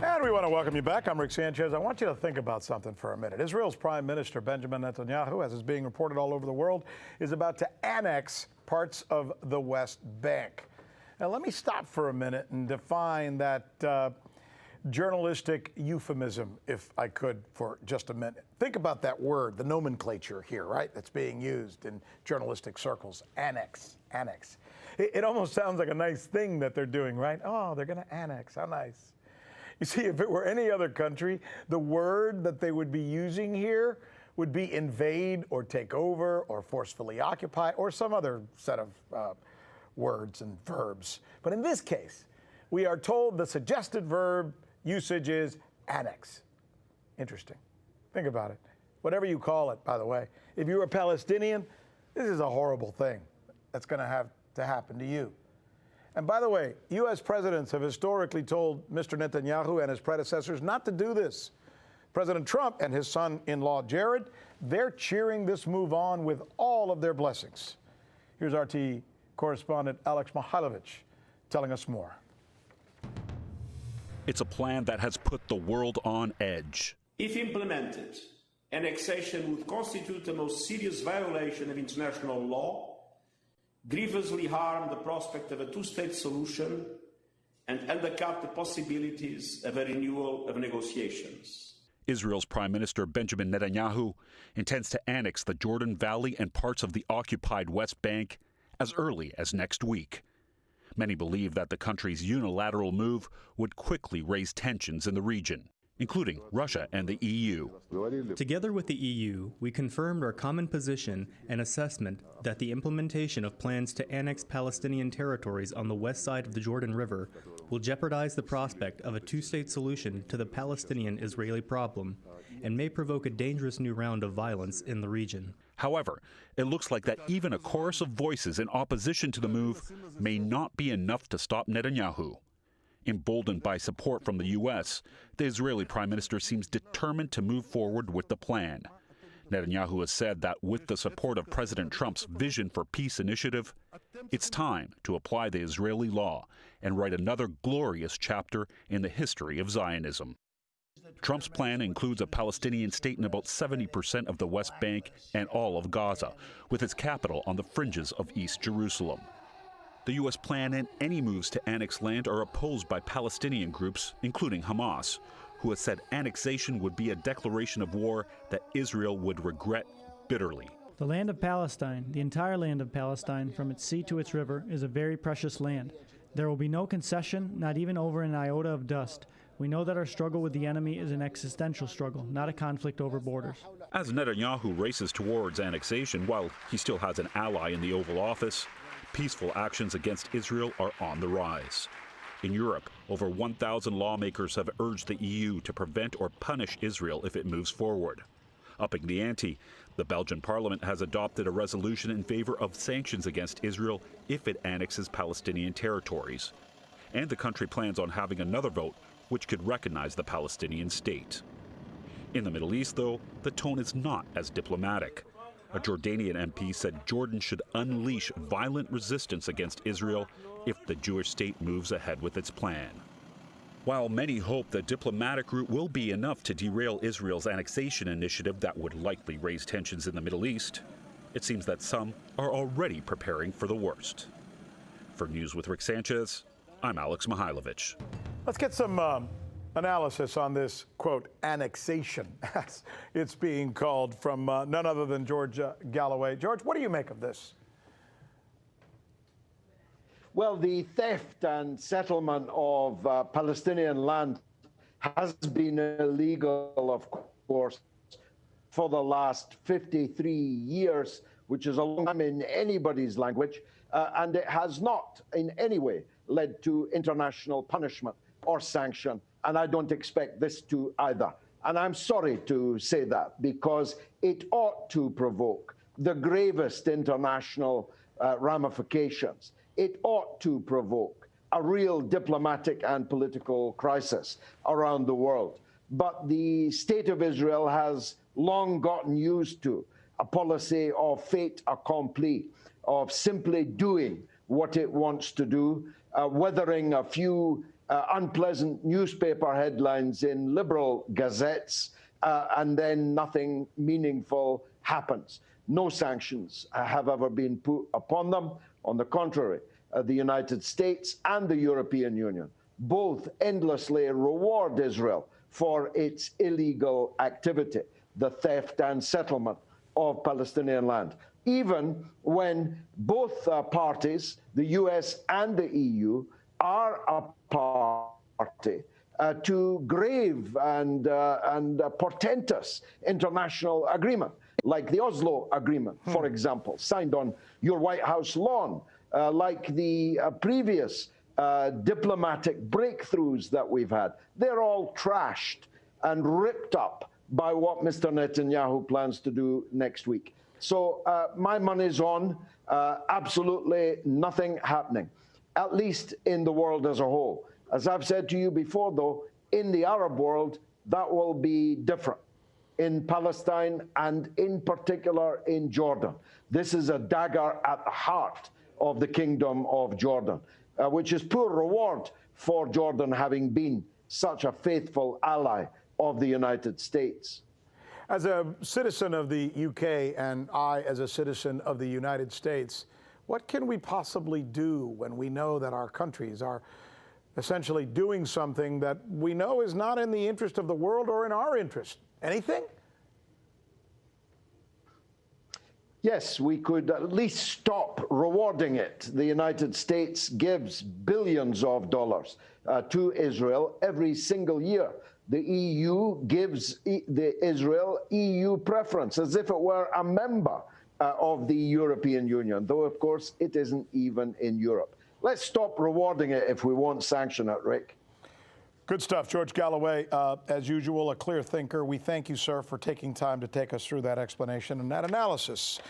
And we want to welcome you back. I'm Rick Sanchez. I want you to think about something for a minute. Israel's Prime Minister Benjamin Netanyahu, as is being reported all over the world, is about to annex parts of the West Bank. Now, let me stop for a minute and define that journalistic euphemism, if I could, for just a minute. Think about that word, the nomenclature here, right, that's being used in journalistic circles. Annex, annex. It almost sounds like a nice thing that they're doing, right? Oh, they're going to annex. How nice. You see, if it were any other country, the word that they would be using here would be invade or take over or forcefully occupy or some other set of words and verbs. But in this case, we are told the suggested verb usage is annex. Interesting. Think about it. Whatever you call it, by the way. If you're a Palestinian, this is a horrible thing that's going to have to happen to you. And by the way, U.S. presidents have historically told Mr. Netanyahu and his predecessors not to do this. President Trump and his son-in-law, Jared, they're cheering this move on with all of their blessings. Here's RT correspondent Alex Mihailovich telling us more. It's a plan that has put the world on edge. If implemented, annexation would constitute the most serious violation of international law, grievously harm the prospect of a two-state solution, and undercut the possibilities of a renewal of negotiations. Israel's Prime Minister Benjamin Netanyahu intends to annex the Jordan Valley and parts of the occupied West Bank as early as next week. Many believe that the country's unilateral move would quickly raise tensions in the region, including Russia and the EU. Together with the EU, we confirmed our common position and assessment that the implementation of plans to annex Palestinian territories on the west side of the Jordan River will jeopardize the prospect of a two-state solution to the Palestinian-Israeli problem and may provoke a dangerous new round of violence in the region. However, it looks like that even a chorus of voices in opposition to the move may not be enough to stop Netanyahu. Emboldened by support from the U.S., the Israeli Prime Minister seems determined to move forward with the plan. Netanyahu has said that with the support of President Trump's Vision for Peace initiative, it's time to apply the Israeli law and write another glorious chapter in the history of Zionism. Trump's plan includes a Palestinian state in about 70% of the West Bank and all of Gaza, with its capital on the fringes of East Jerusalem. The U.S. plan and any moves to annex land are opposed by Palestinian groups, including Hamas, who has said annexation would be a declaration of war that Israel would regret bitterly. The land of Palestine, the entire land of Palestine, from its sea to its river, is a very precious land. There will be no concession, not even over an iota of dust. We know that our struggle with the enemy is an existential struggle, not a conflict over borders. As Netanyahu races towards annexation, while he still has an ally in the Oval Office, peaceful actions against Israel are on the rise. In Europe, over 1,000 lawmakers have urged the EU to prevent or punish Israel if it moves forward. Upping the ante, the Belgian parliament has adopted a resolution in favor of sanctions against Israel if it annexes Palestinian territories. And the country plans on having another vote which could recognize the Palestinian state. In the Middle East, though, the tone is not as diplomatic. A Jordanian MP said Jordan should unleash violent resistance against Israel if the Jewish state moves ahead with its plan. While many hope the diplomatic route will be enough to derail Israel's annexation initiative that would likely raise tensions in the Middle East, it seems that some are already preparing for the worst. For News with Rick Sanchez, I'm Alex Mihailovich. Let's get some analysis on this, quote, annexation, as it's being called, from none other than George Galloway. George, what do you make of this? Well, the theft and settlement of Palestinian land has been illegal, of course, for the last 53 years, which is a long time in anybody's language, and it has not in any way led to international punishment or sanction, and I don't expect this to either. And I'm sorry to say that, because it ought to provoke the gravest international ramifications. It ought to provoke a real diplomatic and political crisis around the world. But the state of Israel has long gotten used to a policy of fait accompli, of simply doing what it wants to do, weathering a few unpleasant newspaper headlines in liberal gazettes, and then nothing meaningful happens. No sanctions have ever been put upon them. On the contrary, the United States and the European Union both endlessly reward Israel for its illegal activity, the theft and settlement of Palestinian land, even when both parties, the US and the EU, are a party to grave and portentous international agreement, like the Oslo Agreement, for example, signed on your White House lawn, like the previous diplomatic breakthroughs that we've had. They're all trashed and ripped up by what Mr. Netanyahu plans to do next week. So my money's on absolutely nothing happening, at least in the world as a whole. As I've said to you before, though, in the Arab world, that will be different. In Palestine and in particular in Jordan. This is a dagger at the heart of the Kingdom of Jordan, which is poor reward for Jordan having been such a faithful ally of the United States. As a citizen of the UK and I as a citizen of the United States, what can we possibly do when we know that our countries are essentially doing something that we know is not in the interest of the world or in our interest? Anything? Yes, we could at least stop rewarding it. The United States gives billions of dollars to Israel every single year. The EU gives Israel EU preference as if it were a member of the European Union, though, of course, it isn't even in Europe. Let's stop rewarding it if we won't sanction it, Rick. Good stuff. George Galloway, as usual, a clear thinker. We thank you, sir, for taking time to take us through that explanation and that analysis.